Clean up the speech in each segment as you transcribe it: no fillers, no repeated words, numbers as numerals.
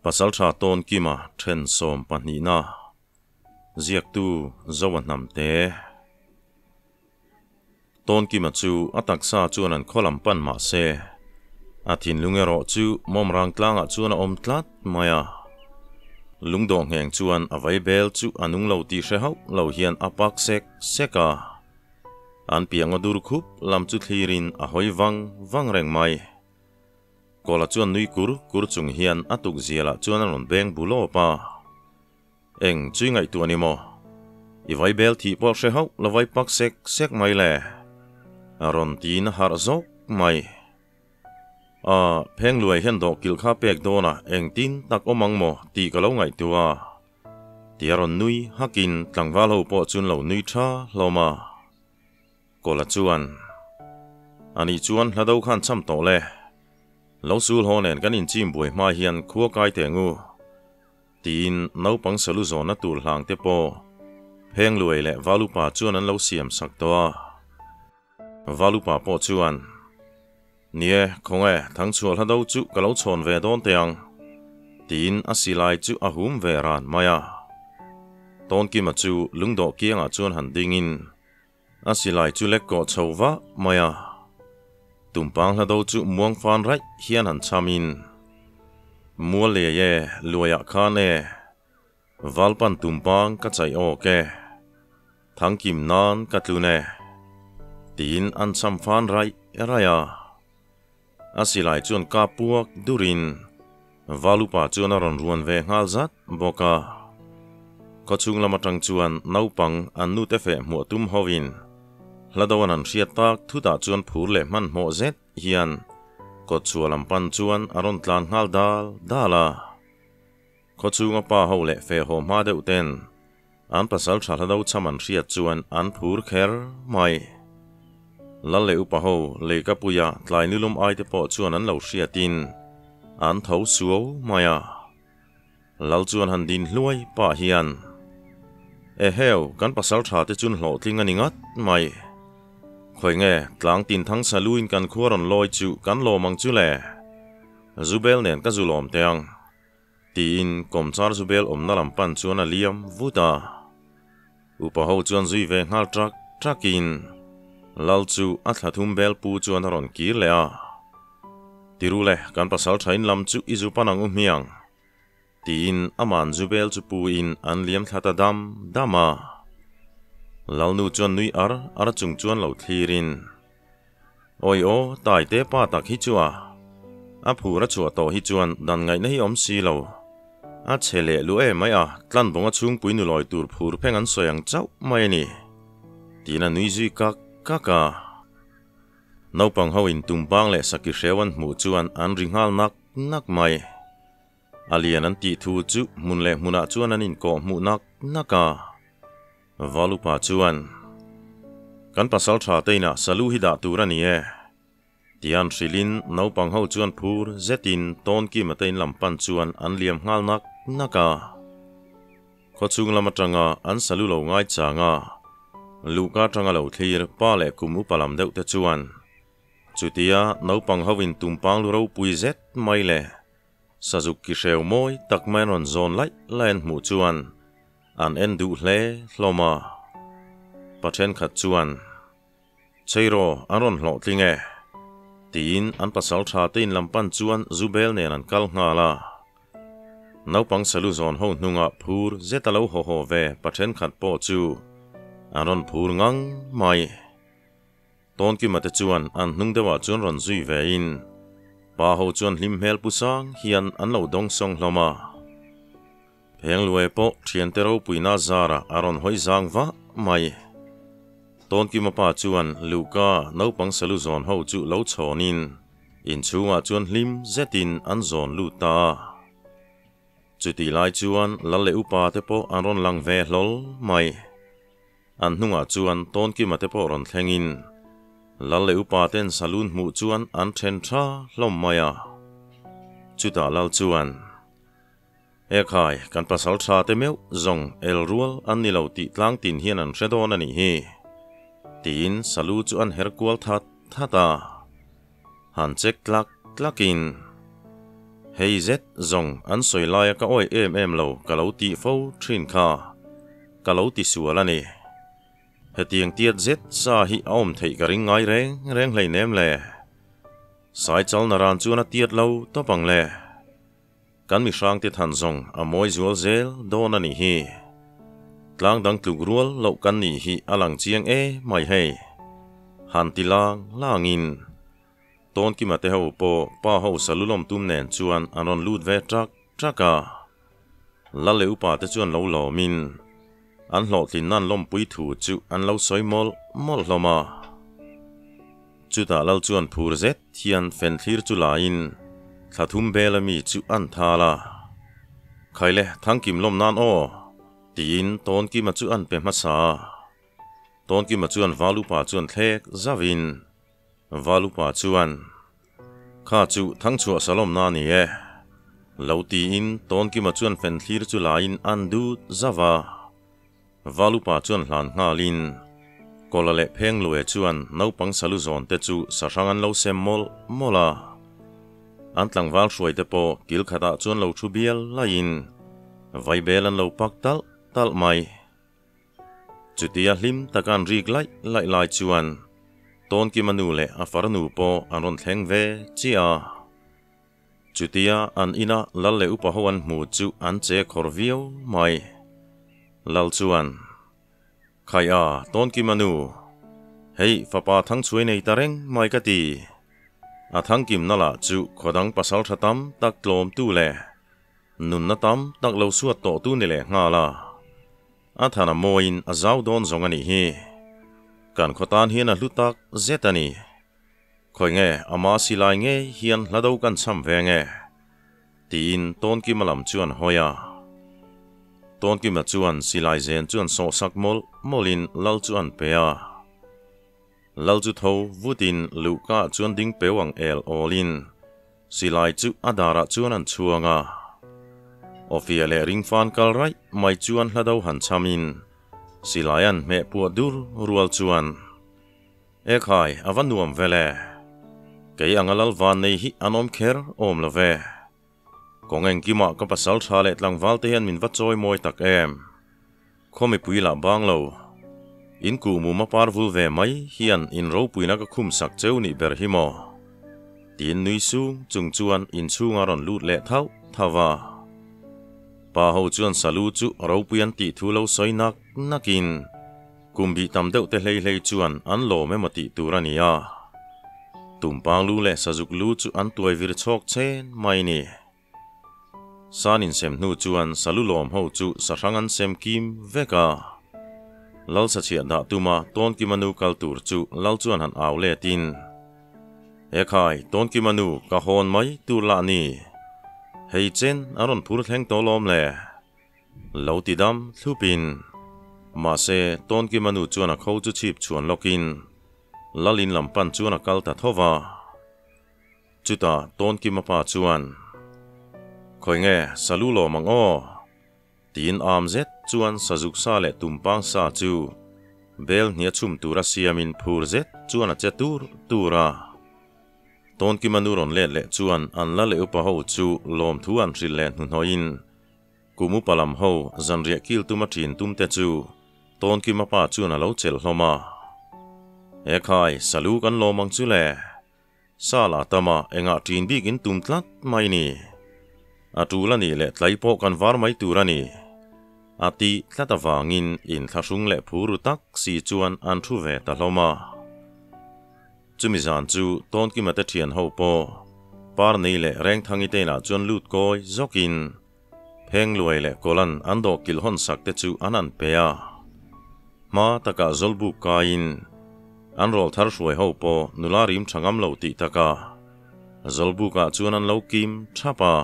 pasal tha ton kima then som pani na ziak tu zawan nam te ton kima chu atak sa chuan an kholam pan ma se athin lungero chu mom rang tlanga chuan a om tlat maya lungdong heng chuan avai bel chu anung lo ti hre hau lo hian apak sek seka an piang odur khup lam chu thlirin a hoi wang reng mai kola chuan nui kur chung hian atuk ziala chuan ron beng bulo pa eng chui ngai tu animo i vai bel thi por hre hau lovai pak sek mai le aron tin har zok mai pheng luai hian do kil kha pek dona eng tin tak omang mo ti ka lo ngai tua tiaron nui hakin tlangwal ho po chun lo nui tha loma kola chuan ani chuan hladau khan cham to le lo sul honen kan in chim buai ma hian khua kai te ngu tin nau pang salu zona tur hlang te po pheng luai le valupa chuan an lo siam sak to valupa po chuan nia khonge thang chual hladau chu ka lo chon ve don teang tin asilai chu ahum ve ran maya ton ki ma chu lungdo kianga chuan han dingin asilai chu lek ko chowa maya tumpang hladau chu muang fan rai hian han chamin mua le ye luaya khane valpan tumpang ka chai o ke thang kim nan ka tlune tin an cham fan rai eraya asilai chuan ka puak durin valupa chuan aron ruan ve ngal zat boka ko chung lama tang chuan naupang an nu te fe mu tum hovin hladawan an hriat tak thuta chuan phur le man mo zet hian ko chualam pan chuan aron tlan ngal dala ko chunga pa ho le fe ho ma de uten an pasal tha hladau chaman hriat chuan an phur kher mai lal le upa ho le ka puya tlai nilum ai te po chuan an lo hriatin an tho suo maya lal chuan han din hluai pa hian heo kan pasal tha te chun hlo tling ani ngat mai khoi nge tlang tin thang saluin kan khuaron loi chu kan lo mang chu le zubel nen ka zulom teang tin komchar zubel omna lam pan chuan a liam vuta upa ho chuan zui ve ngal trakin lal chu athlathum bel pu chuan aron kir le a tirule kan pasal thain lam chu izu panang miang tin aman zubel chu pu in an liam thlata dama lal nu chuan nui ar chung chuan lo thlirin oi o tai te pa tak hi chuwa a phura chuwa to hi chuan dan ngai na hi om si lo a chele lu e mai a tlan bonga chung puinu loi tur phur pheng an soyang chau mai ni tina nui zui kaka naupang ho in tumpang le saki hrewan mu chuan an ringhal nak mai alian an ti thu chu mun le muna chuan an in ko mu naka valupa chuan kan pasal tha teina salu hi da turani e tian hrilin naupang ho chuan phur zetin ton ki matein lampan chuan an liam ngal naka kho chung lama tanga an salu lo ngai changa luka tanga lo thlir pa le kum upalam deuh te chuan chutia naupang hovin tumpang lu ro pui zet mai le sazuk ki hreu moi tak mai ron zon lai len mu chuan an en du hle hloma pathen khat chuan cheiro aron hlo tlinge tin an pasal tha tein lampan chuan zubel nen an kal ngala naupang salu zon ho hnunga phur zetalo ho ve pathen khat po chu aron phur ngang mai ton ki mate chuan an hnung dewa chuan ron zui ve in pa ho chuan hlim hmel pusang hian an lo dong song hloma pheng luai po thian te ro puina zara aron hoi zangwa mai ton ki mapa chuan luka naupang salu zon ho chu lo chonin in chunga chuan hlim zetin an zon luta chuti lai chuan lalle upa te po aron lang ve hlol mai an hnunga chuan ton ki mate po ron thlengin lalle upa ten salun mu chuan an then tha hlom maya chuta lal chuan khai kan pasal tha te meu zong el rual an ni lo ti tlang tin hian an hredon ani hi tin salu chu an herkual thata han chek tlakin hei zet zong an soi lai ka oi em lo ka lo ti fo trin kha ka lo ti sual ani hetiang tiat zet sa hi om thei ka ring ngai reng hlei nem le sai chal na ran chu na tiat lo to pang le kan mi sang te than zong a moi zual zel don ani hi tlang dang tluk rual lo kan ni hi alang chiang mai hei han ti langin ton ki mate ho po pa ho salulom tum nen chuan anon lut ve traka la leu pa te chuan lo lo min an hlo tin nan lom pui thu chu an lo soi mol hloma chu ta lal chuan phur zet thian fen thlir chu la in thlathum belami chu an thala khaile thangkim lom nan o tin ton ki ma chu an pe ma sa ton ki ma chuan valu pa chuan thlek zawin valu pa chuan kha chu thang chu salom na ni e lo ti in ton ki ma chuan fen thlir chu la in an du zawa valu pa chuan hlan ngalin kolale pheng lue chuan no pang salu zon te chu sarangan lo sem mola an tlang wal hruai te po kil khata chuan lo thu bial lain vai belan lo pak tal mai chutia hlim takan rik lai chuan ton ki manu le a farnu po anon thleng ve chia chutia an ina lal le upa hoan mu chu an che khorvio mai lal chuan khaya ton ki manu hei fapa thang chui nei tareng mai ka ti a thang kim nala chu khodang pasal thatam tak tlom tu le nun na tam tak lo suat to tu ni le nga la a thana moin a zau don zong ani hi kan khotan hian a hlutak zetani khoi nge ama silai nge hian hladau kan cham ve nge tin ton ki malam chuan hoya ton ki ma chuan silai zen chuan so sak molin lal chuan pea lal chu tho vutin luka chuan ding pewang el olin silai chu adara chuan an chuanga ofia le ring fan kal rai mai chuan hladau han chamin silayan me pu dur rual chuan ekhai avanuam vele kei angalal van nei hi anom kher om love kongeng kima ka pasal thale tlang walte hian min wachoi moi tak em khomi puila banglo in ku mu ma par vul ve mai hian in ro puina ka khum sak cheu ni ber himo tin nui sung chung chuan in chunga ron lut le thawa pa ho chuan salu chu ro puyan ti thu lo soinak nakin kumbi tam deuh te hlei chuan an lo me mati turania tumpang lu le sajuk lu chu an tuai vir chok chen mai ni sanin sem nu chuan salu lom ho chu sarangan sem kim veka lal sa chia da tuma ton ki manu kal tur chu lal chuan han aw le tin ekhai ton ki manu ka hon mai tur la ni hei chen aron phur thleng to lom le lo ti dam thlupin ma se ton ki manu chuan a kho chu chip chuan lokin lalin lampan chuan a kal ta thowa chuta ton ki mapa chuan khoi nge salu lo mang o tin am zet chuan sajuk sa le tumpang sa chu bel nia chum tura siamin phur zet chuan a che tura ton ki manuron le chuan an la le upa ho chu lom thu an ril le hun hoin kumu palam ho zanria kil tuma thin tum te chu ton ki mapa chuan a lo chel hloma ekhai salu kan lo mang chu le sala tama enga tin big in tum tlat mai ni atulani le tlaipo kan var mai turani ati tlatawangin in thlasung le phuru tak si chuan an thu ve ta hloma chumi zan chu ton ki mate thian ho po par nei le reng thangi te na chuan lut koi zokin pheng luai le kolan ando kil hon sak te chu anan peya ma taka zolbu kain an rol thar hruai ho po nularim thangam lo ti taka zolbu ka chuan an lo kim thapa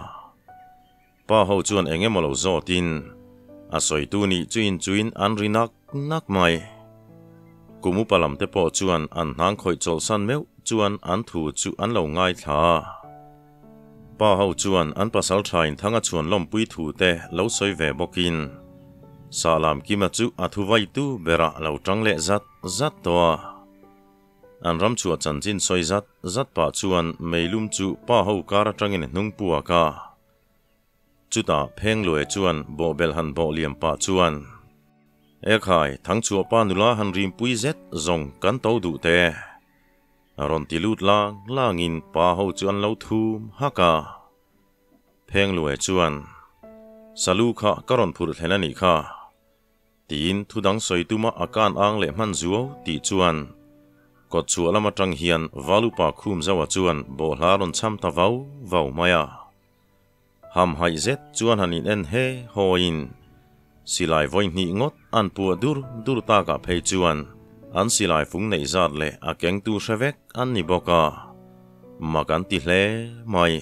pa ho chuan engemolo zotin a soitu ni chuin an rinak mai kumu palam te po chuan an hang khoi chol san meu chuan an thu chu an lo ngai thla pa ho chuan an pasal thain thanga chuan lom pui thu te lo soi ve bokin salam ki ma chu a thu vai tu bera lo tang le zat to an ram chu chan chin soi zat pa chuan meilum chu pa ho kar atangin hnung puwa ka chuta pheng lue chuan bo bel han bo liam pa chuan khai thang chu pa nula han rim pui zet zong kan to du te aron ti lut langin pa ho chuan lo thum haka pheng lue chuan salu kha karon phur thlani kha tin thudang soituma akan ang le man zuo ti chuan ko chu alama tang hian valupa khum zawa chuan bo hlaron cham ta vau maya ham hai zet chuan hanin en he hoin silai voin ni ngot an pu dur ta ka phei chuan an silai phung nei zat le a keng tu shevek an ni boka makan ti hle mai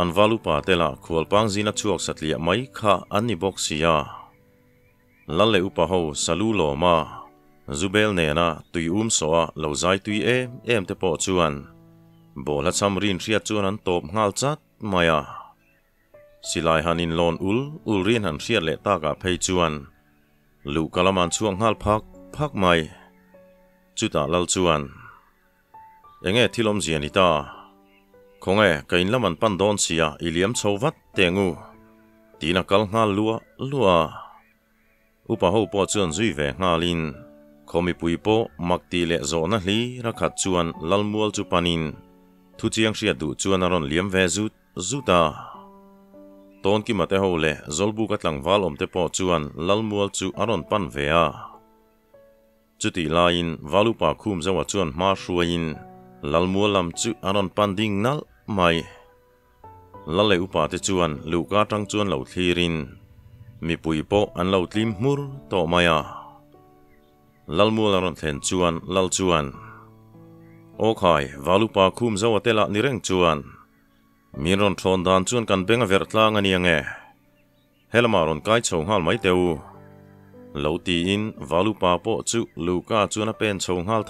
an valupa tela khwalpang zina chuak satlia mai kha an ni bok sia lalle upa ho salu lo ma zubel ne na tui soa lo zai tui em te po chuan bola chamrin ria chuan an top ngal chat maya silai hanin lon ulrin han ria le ta ka phei chuan lu kalaman chuang hal phak mai chuta lal chuan enge thilom ziani ta khonge kain laman pan don sia iliam chowat tengu tina kal ngal lua upa ho po chuan zui ve ngalin khomi pui po makti le zo na hli rakhat chuan lalmual chu panin thu chiang ria du chuan aron liam ve zuta ton ki mate ho le zolbu ka tlang wal om te po chuan lalmual chu aron pan ve a chuti lain valupa khum zawa chuan ma hruain lalmual lam chu aron pan ding nal mai lalle upa te chuan luka tang chuan lo thlirin mi pui po an lo tlim hmur to maya lalmual aron thlen chuan lal chuan okhai valupa khum zawa tela nireng chuan miron thon dan chuan kan benga vertlang ani ange helmaron kai chong hal mai teu lo ti in valupa po chu luka chuan a pen chong hal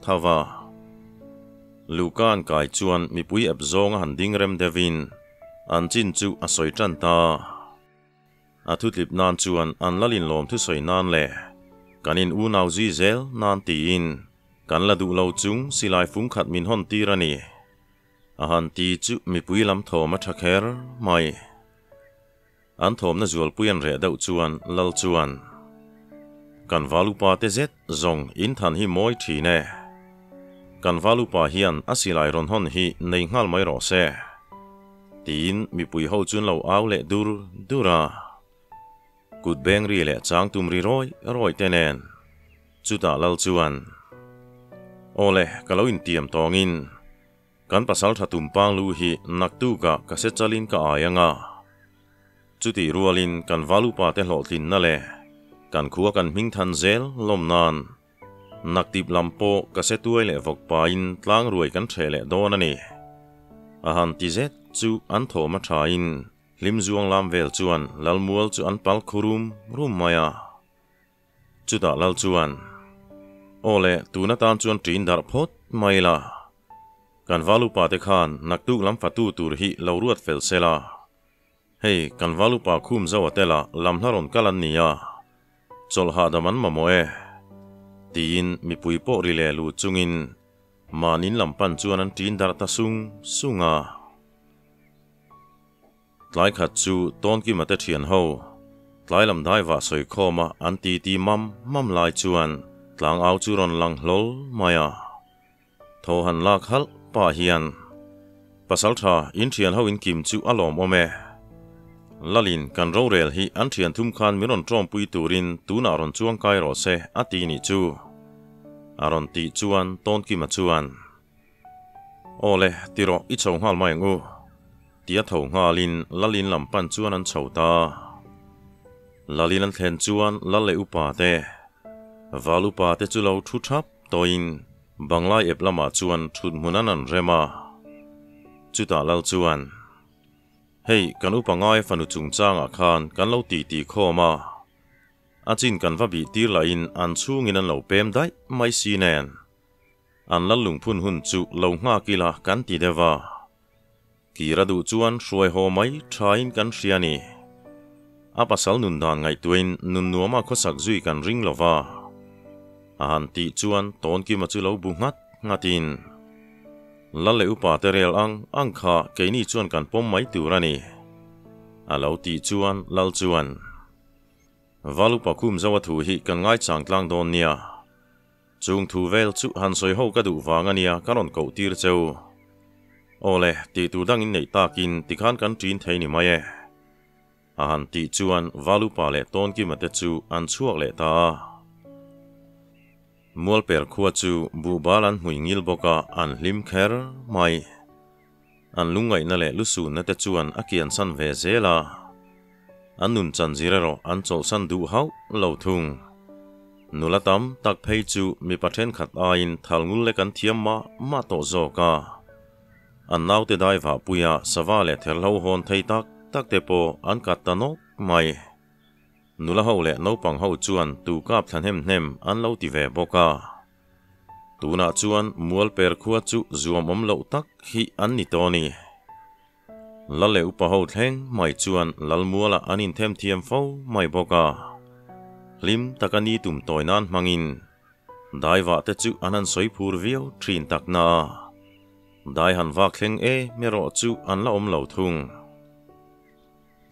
thawa lukan kai chuan mi pui ep zonga han ding rem devin an chin chu a soi tan ta a thutlip nan chuan an lalin lom thu soi nan le kanin u nau zi zel nan ti in kan la du lo chung silai phung khat min hon ti rani a han ti chu mi pui lam thoma thakher mai an thom na zual puyan re dau chuan lal chuan kan valupa te zet zong in than hi moi thi ne kan valupa hian asilai ron hon hi nei ngal mai ro se tin mi pui ho chun lo aw le dura kut beng ri le chang tum ri roi tenen chuta lal chuan ole kaloin tiam tongin kan pasal thatum pang lu hi naktu ka se chalin ka ayanga chuti rualin kan valupa te hlotlin na le kan khuwa kan ming than zel lom nan naktip lampo ka se tuai le vok pa in tlang ruai kan thele don ani a han ti zet chu an thoma tha in lim zuang lam vel chuan lalmual chu an pal khurum rum maya chuta lal chuan ole tuna tan chuan trin dar phot maila kan valupa te khan naktu lam fatu tur hi loruat fel sela hei kan valupa khum zawa tela lam hnaron kalan nia chol ha daman mamoe tin mi pui po rile lu chungin manin lampan chuan an trin dar ta sunga tlai khat chu ton ki mate thian ho tlai lam dai wa soi khoma an ti mam lai chuan tlang au chu ron lang hlol maya tho han lak hal pa hian pasal tha in thian ho in kim chu alom ome lalin kan ro rel hi an thian thum khan miron trom pui turin tuna ron chuang kai ro se ati ni chu aron ti chuan ton ki ma chuan ole tiro I chong hal mai ngu tia tho ngalin lalin lampan chuan an chhota lalin an thlen chuan lalle upa te valupa te chu lo thu thap toin banglai ep lama chuan thut munan an rema chuta lal chuan hei kan upangai fanu chungchang a khan kan lo ti khoma achin kan va bi tir la in an chungin an lo pem dai mai si nen an lalung phun hun chu lo nga kila kan ti dewa kira du chuan hruai ho mai thain kan hriani a pasal nun dan ngai tuin nun nuama khosak zui kan ring lova han ti chuan ton ki ma chu lo bu ngat ngatin la le upa terel ang kha ke ni chuan kan pom mai turani alo ti chuan lal chuan valupa kum zawa thu hi kan ngai chang tlang don nia chung thu vel chu han soi ho ka du wanga nia karon ko tir cheu ole ti tu dang in nei takin tikhan kan trin thei ni mai e han ti chuan valupa le ton ki mate chu an chuak le ta mual per khuwa chu bu balan hui ngil boka an lim kher mai an lungai na le lusu na te chuan akian san ve zela an nun chan zirero an chol san du hau lo thung nulatam tak phei chu mi pathen khat ain thalngul le kan thiam ma to zo ka an nau te dai wa puya sawa le therlo hon thei tak te po an kat tanok mai nula ho le no pang ho chuan tu kap than hem an lo ti ve boka tuna chuan mual per khuwa chu zuam om lo tak hi an ni toni la le upa ho thleng mai chuan lal muala anin them thiam fo mai boka lim takani tum toinan mangin daiwa te chu anan soi phur viau trin takna dai han wa thleng mero chu an la om lo thung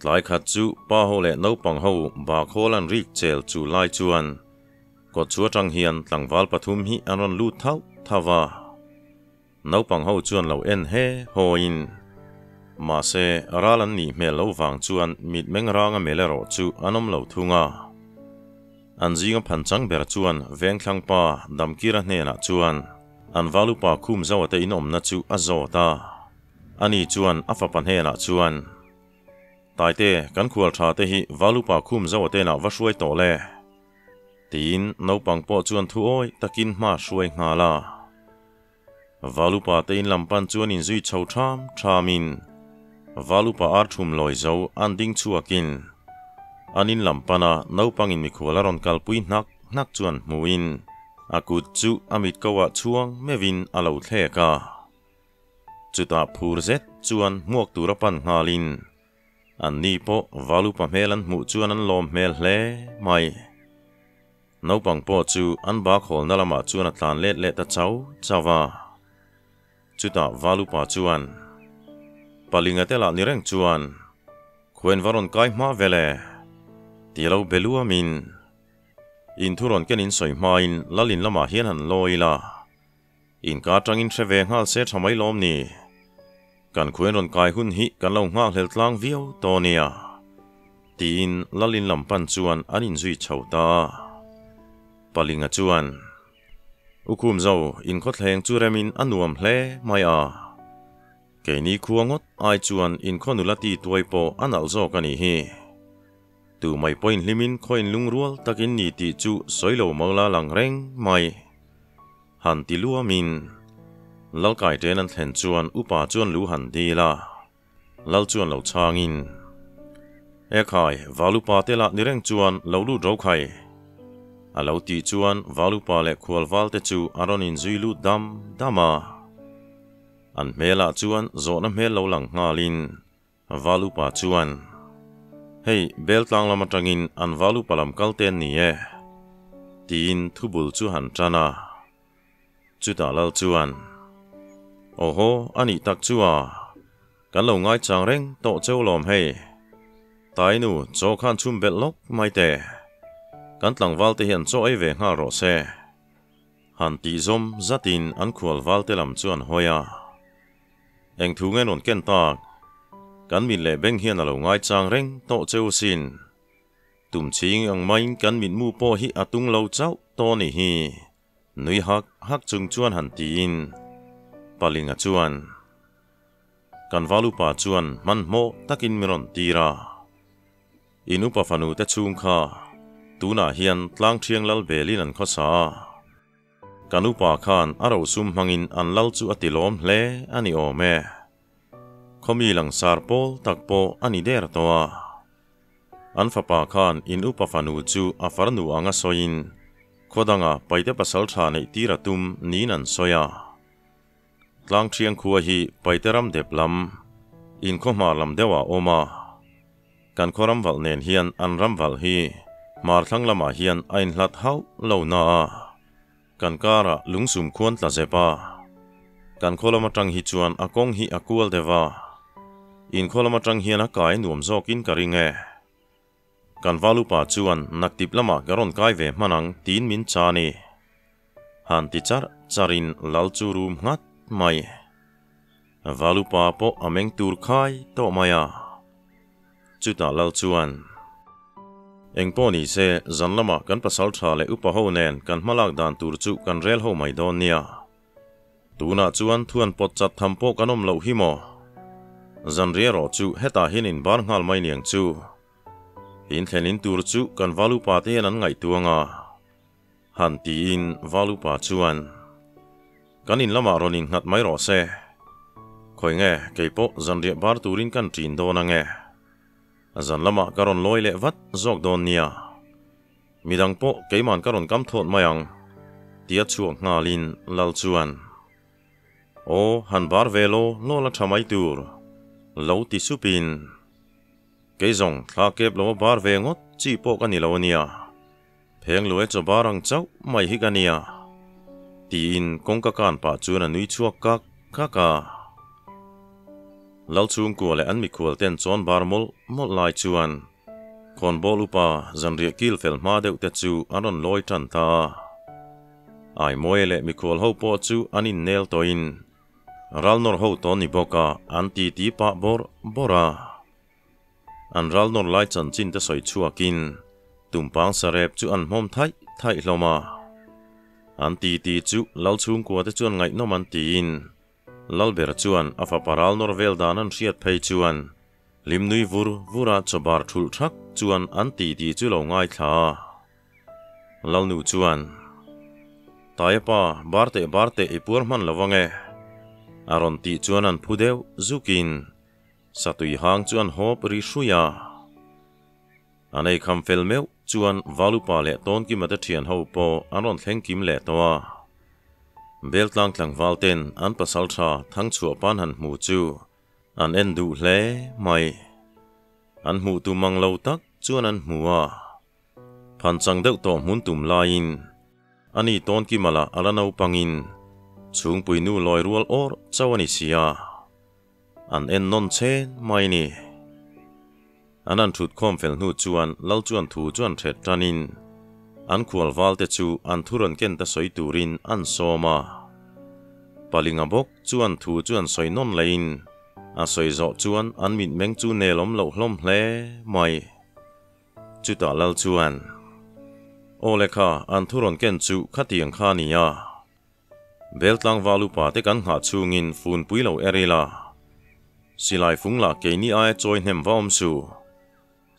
tlai khat chu pa ho le no pang ho ba kholan rik chel chu lai chuan ko chu tang hian tlangwal pathum hi anon lu thau thawa no pang ho chuan lo en he hoin ma se aralan ni me lo wang chuan mit meng ranga melero chu anom lo thunga anjinga phanchang ber chuan veng thlang pa damkira hne na chuan an valupa khum zawate inom na chu azota ani chuan afa pan he na chuan taite kan khual tha te hi valupa khum zawate na va hruai to le tin no pang po chuan thu oi takin ma hruai ngala valupa te in lampan chuan in zui chho thamin valupa ar thum loi zo an ding chuakin anin lampana no pangin mi khularon kalpui nak chuan muin akut chu amit kawa chuang mevin alo thleka chuta phur zet chuan muak turapan ngalin an ni po valupa melan mu chuan an lom mel hle mai no pang po chu an ba khol na lama chuan a tlan let ta chawa chuta valupa chuan palinga tela nireng chuan khuen varon kai ma vele tilo belua min in thuron kenin soi main lalin lama hian han loila in ka tangin threwe ngal se thamai lom ni kan khuen ron kai hun hi kan lo ngal hel tlang viau tonia tin lalin lampan chuan anin zui chhota palinga chuan ukum zo in khothleng churemin anuam hle mai a keini khuangot ai chuan in khonulati tuaipo anal zo kani hi tu mai point limin khoin lungrual takin ni ti chu soilo mola langreng mai han ti luamin lalkai tenan thlen chuan upa chuan lu han dila lal chuan lo changin ekhai valupa tela nireng chuan lo lu ro khai alo ti chuan valupa le khwalwal te chu aronin zuilu dama an mela chuan zona mel lo lang ngalin valupa chuan hei beltlang lama tangin an valupa lam kalten ni e tin thubul chu han chana chuta lal chuan oho ani tak chuwa kan lo ngai chang reng to cheu lom hei tainu cho khan chum bel lok mai te kan tlangwal te hian cho ai ve nga ro se han ti zom zatin an khwalwal te lam chuan hoya eng thu ngen on ken tak kan min le beng hian alo ngai chang reng to cheu sin tum ching ang main kan min mu po hi atung lo chau to ni hi nui hak chung chuan han ti in palinga chuan kan valupa chuan man mo takin miron tira inupa fanu te chung kha tuna hian tlang thiang lal belin an khosa kanupa khan aro sum hangin an lal chu atilom hle ani ome khomi lang sar pol takpo ani der towa an fapa khan in upa fanu chu afarnu anga soin khodanga paite pasal tha nei tiratum ninan soya tlang thiang khuwa hi paiteram deplam in khomar lam dewa oma kan khoram wal nen hian an ram wal hi mar thlang lama hian ain hlat hau lo na kan kara lungsum khuan tla zepa kan kholamatang hi chuan akong hi akual dewa in kholamatang hian a kai nuam zokin karinge kan valupa chuan naktip lama garon kai ve manang tin min chani han tichar charin lalchu rum ngat mai valupa po ameng tur khai to maya chuta lalchuan engpo ni se zanlama kan pasal tha le upa ho nen kan malak dan tur chu kan rel ho mai don nia tuna chuan thuan pot chat thampo kanom lo hi mo zanria ro chu heta hinin bar ngal mai niang chu in thlenin tur chu kan valupa te an ngai tuanga han ti in valupa chuan kanin lama ronin ngat mai ro se khoi nge keipo zanria bar turin kan trin do na nge azan lama karon loi le vat zok don nia midang po keiman karon kam thot mayang tia chuak ngalin lal chuan o han bar velo lo la thamai tur lo ti supin keizong thla kep lo bar ve ngot chi po ka ni lo nia pheng lo e cho barang chau mai hi ka nia ti in kong ka kan pa chuan anui chuak ka ka lal chung ko le an mi khol ten chon bar mol lai chuan kon bol upa zanria kil fel ma deuh te chu anon loi tan ta ai moi le mi khol ho po chu anin nel to in ralnor ho to ni boka anti ti pa bora an ralnor lai chan chin te soi chuakin tumpang sarep chu an mom thai hloma anti ti chu lal chung ko te chuan ngai no man ti in lalber chuan afa paral nor vel dan an riat phei chuan limnui vura chobar thul thak chuan anti ti chu lo ngai thla lalnu chuan taipa barte ipur man lawange aron ti chuan an phudeu zukin satui hang chuan hop ri shuya anei kham fel meu chuan valupa le ton ki mata thian ho po aron thleng kim le towa beltlang tlang valten an pasal tha thang chua pan han mu chu an endu hle mai an mu tu mang lo tak chuan an muwa phan chang deuh to mun tum lain ani ton ki mala alano pangin chung puinu loi rual or chawani sia an en non chen mai ni anan thut khom fel nu chuan lal chuan thu chuan thet tanin an khual valte chu an thuron ken ta soi turin an soma palinga bok chuan thu chuan soi non lein a soi zo chuan an min meng chu nelom lo hlom hle mai chuta lal chuan olekha an thuron ken chu khatiang kha nia beltlang valupa te kan ha chungin fun puilo erila silai fungla ke ni ai choi hnem vam su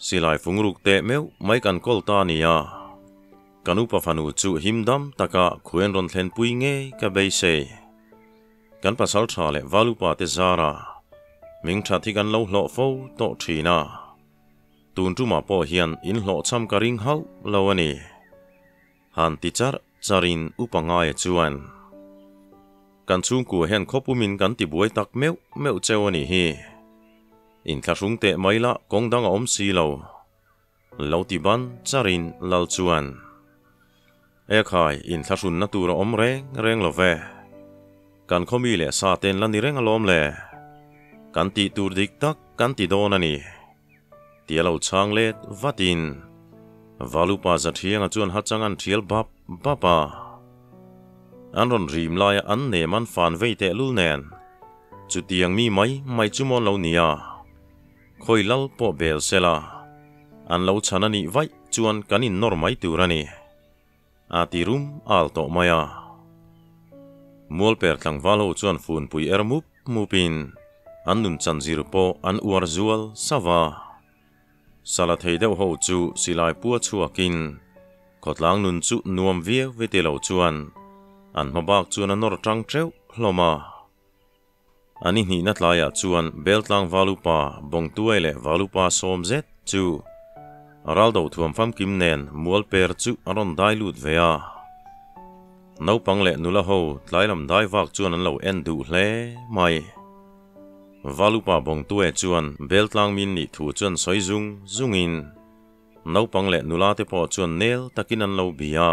silai fungruk te meu mai kan kolta nia kanupa fanu chu himdam taka khuen ron thlen pui nge ka beise kan pasal tha le valupa te zara ming tha thi kan lo hlo fo to thina tun tu ma po hian in hlo cham ka ring hau lo ani han ti charin upangai chuan kan chung ku hen khopumin kan ti buai tak meu chewani hi in thlashung te maila kongdanga om si lo ti ban charin lal chuan ekhai in thlashun na tur om reng love kan khomi le sa ten lani reng alom le kan ti tur dik tak kan ti don ani tialo chang let vatin valupa zathianga chuan hachangan thial bapa anron rim lai an ne man fan veite lul nen chu tiang mi mai chumon lo nia khoi lal po bel sela an lo chanani vai chuan kanin normai turani atirum alto maya mol per tlang valo chuan fun pui ermup mupin an nun chanzir po an uar zual sawa sala theideu ho chu silai pu chuakin khotlang nun chu nuam vie vetelo chuan an mabak chuan anor tang treu hloma ani ni na tlaya chuan beltlang valupa bongtuai valupa somzet chu araldo thuam fam kim nen mual per chu aron dai lut vea no pangle nula ho tlailam dai wak chuan an lo endu hle mai valupa bongtue chuan beltlang min ni thu chuan soizung zungin no pangle nula te po chuan nel takin an lo bia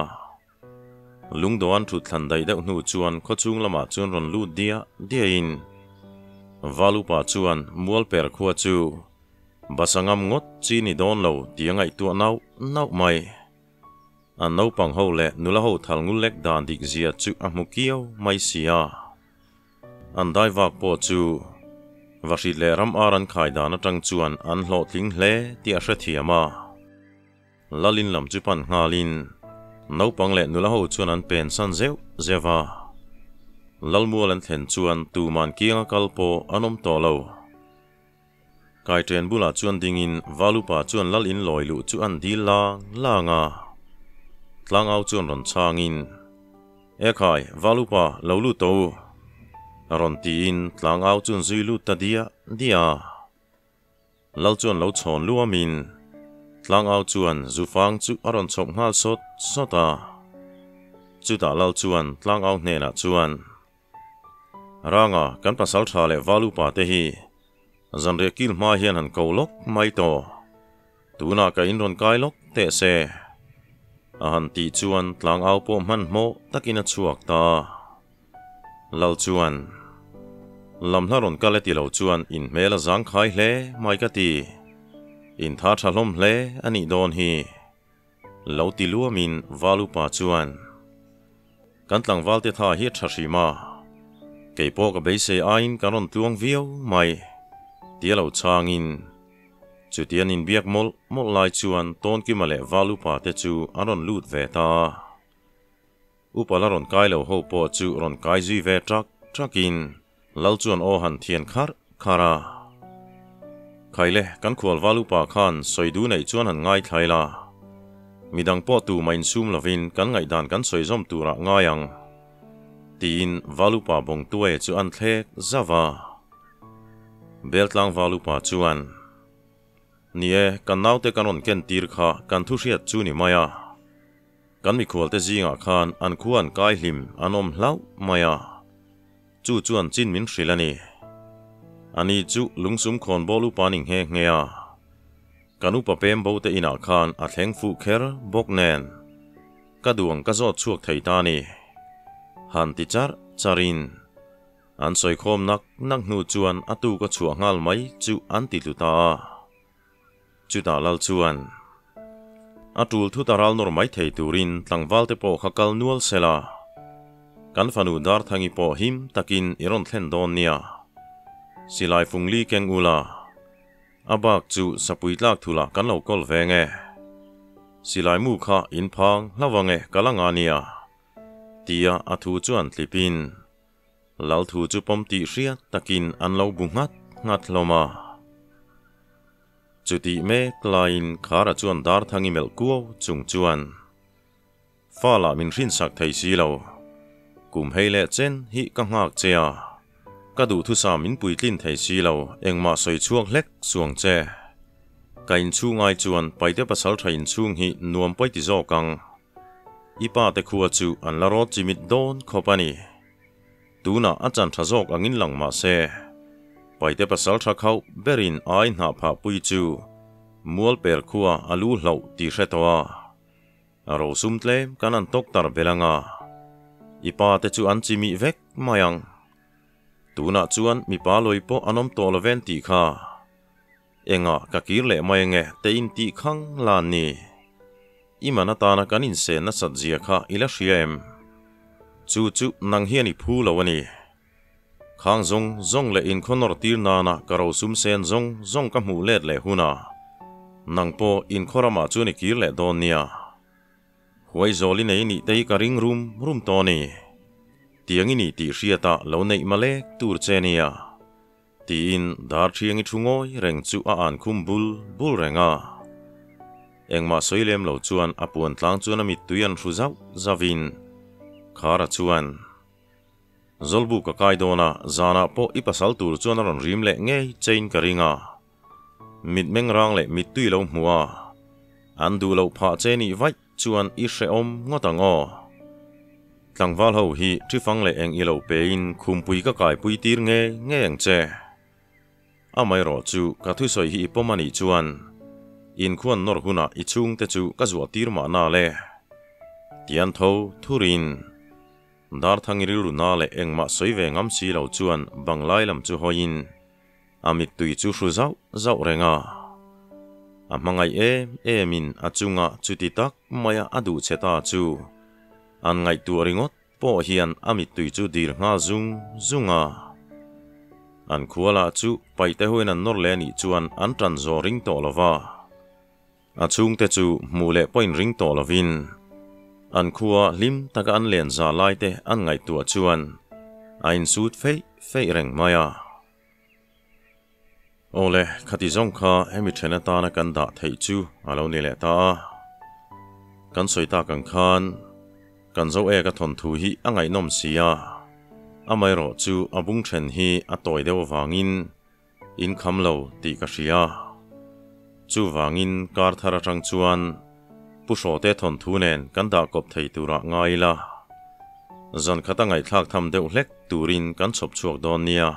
lung doan thu thlan dai deuh hnu chuan khaw chung lama chuan ron lut dia in valupa chuan mual per khua chu basangam ngot chi ni don lo tiangai tu nau mai an no pang ho le nula ho thal ngul lek dan dik zia chu a mukiau mai sia an dai wak po chu vashi le ram aran khai dan atang chuan an hlo tling hle ti a hrethiama lalin lam chu pan ngalin no pang le nula ho chuan an pen san zewa lalmual an thlen chuan tu man kianga kalpo anom to lo kai tren bula chuan dingin valupa chuan lal in loilu chu an dil langa tlang au chuan ron changin ekhai valupa lolu to ron ti in tlang au chuan zui lu ta dia lal chuan lo chon luamin tlang au chuan zufang chu aron chok ngal sota chu ta lal chuan tlang au hne na chuan ranga kan pasal tha le valupa te hi zanre kil ma hian han kolok mai to tuna ka in ron kai lok te se a han ti chuan tlang au po man mo takina chuak ta lal chuan lam hnaron kaleti lo chuan in mela zang khai hle mai ka ti in tha thalom hle ani don hi lo ti luamin valupa chuan kan tlang walte tha hi thashima keipo ka beise ain karon tuang viau mai tialo changin chutian in biak mol lai chuan ton ki male valupa te chu aron lut ve ta upalaron kailo ho po chu ron kai zui ve trakin lal chuan o han thian khara khaile kan khwal valupa khan soidu nei chuan han ngai thaila midang po tu main sum lovin kan ngai dan kan soizom tura ngayang tin valupa bong tuai chu an thlek zawa beltlang valupa chuan nie kan naute kanon ken tir kha kan thu hriat chu ni maya kan mi khwalte zinga khan an khuan kai hlim anom hlau maya chu chuan chin min hrilani ani chu lungsum khon bolu paning he ngeya kanu pa pem bo te ina khan a thleng fu kher bok nen kaduang ka zo chuak thei ta ni han ti charin an soi khom nak hnu chuan atu ka chua ngal mai chu an ti lu ta chu ta lal chuan atul thu taral nor mai thei turin tlangwal te po khakal nual sela kan fanu dar thangi po him takin iron thlen don nia silai fungli keng ula abak chu sapuitlak thula kan lo kol venge silai mu kha in phang lawange kalanga nia tia athu chuan tlipin lal thu chu pom ti hria takin an lo bungat loma chuti me klain khara chuan dar thangi mel kuo chung chuan fala min rin sak thei si lo kum heile chen hi ka ngak chea ka du thu sa min puitlin thei si lo engma soi chuak hlek suang che kain chu ngai chuan paite pasal thain chung hi nuam poi ti zo kang ipa te khuwa chu an la ro chimit don khopani tuna achan thazok angin langma se paite pasal tha khau berin ai na pha pui chu mual per khuwa alu hlo ti hretowa aro sumtle kanan tok tar belanga ipa te chu an chimi vek mayang tuna chuan mi pa loi po anom to loven ti kha enga ka kir le mai nge te in ti khang lan ni imana ta na kanin se na sat zia kha ila hriam chu nang hiani phu lawani khang zong le in khonor tir na na karo sum sen zong ka mu let le huna nang po in khorama chu ni kir le don nia huai zoli nei ni tei ka ring rum to ni tiang ini ti hriata lo nei male tur chenia ti in dar thiang I thungoi reng chu a an khum bul renga engma soilem lo chuan apuan tlang chuan ami tuian hruzau zawin khara chuan zolbu ka kaidona zana po ipasal tur chuan ron rim le ngei chain karinga mit mengrang le mit tui lo hmuwa an du lo pha cheni vai chuan I hre om ngotango tlangwal ho hi thifang le eng ilo pein khumpui ka kai pui tir nge eng che amai ro chu ka thu soi hi pomani chuan in khuan nor huna I chung te chu ka zuwa tir ma na le tian thâu thurin dar thang iriru na le engma soive ngam si lo chuan banglai lam chu hoin amit tui chu hru zau zau renga amangai emin achunga chuti tak maya adu cheta chu an ngai tu ringot po hian amit tui chu dir nga zunga an khuala chu paite hoin an nor le ni chuan an tran zo ring to lova achung te chu mule point ring to lovin an khua lim taka an len za lai te an ngai tu chuan ain sut fei reng maya ole khati zong kha emi thena ta na kan da thei chu alo ni le ta kan soita kan khan kan zo e ka thon thu hi angai nom sia amai ro chu abung then hi atoi deu wangin in khamlo ti ka ria chu wangin kar thara tang chuan pusho te thon thu nen kan da kop thei tura ngai la zan khata ngai thlak tham deuh hlek turin kan chhop chuak don nia